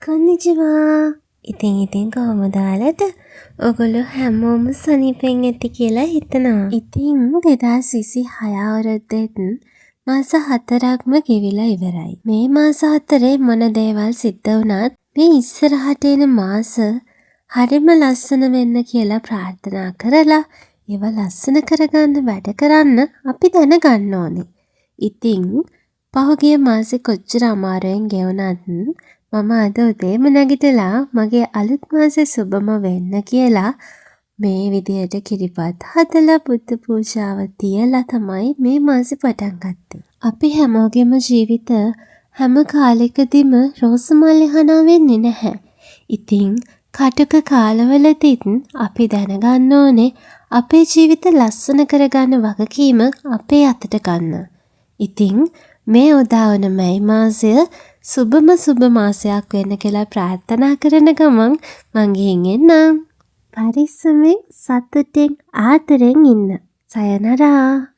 කොන්නිචිවා. ඉතින් කොහොමද ඔයාලට? ඔයගොල්ලෝ හැමෝම සනීපෙන් ඇති කියලා හිතනවා. ඉතින් 2026 අවුරුද්දෙත් මාස 4ක්ම ගෙවිලා ඉවරයි. මේ මාස 4 මොන දේවල් සිද්ධ වුණත් මේ ඉස්සරහට එන මාස හරිම ලස්සන වෙන්න කියලා ප්‍රාර්ථනා කරලා ඒවා ලස්සන කරගන්න වැඩ කරන්න අපි දැනගන්න ඕනේ. ඉතින් පහුගිය මාසේ කොච්චර අමාරුවෙන් ගෙවුණත් මම අද උදේම නැගිටලා මගේ අලුත් මාසේ සුබම වෙන්න කියලා මේ විදියට කිරිපත් හදලා බුද්ධ පූජාව තියලා තමයි මේ මාසේ පටන් ගත්තේ. අපි හැමෝගෙම ජීවිත හැම කාලෙකදීම රෝස මල්ලි හනා වෙන්නේ නැහැ. ඉතින් කටුක කාලවලදීත් අපි දැනගන්න ඕනේ අපේ ජීවිත ලස්සන කරගන්න වගකීම අපේ අතට ගන්න. ඉතින් මේ උදා වන මැයි මාසය සුබම සුබ මාසයක් වෙන්න කියලා ප්‍රාර්ථනා කරන ගමන් මං ගිහින් එන්නම්. පරිස්සමෙන් සතුටින් ආදරෙන් ඉන්න. සයනරා.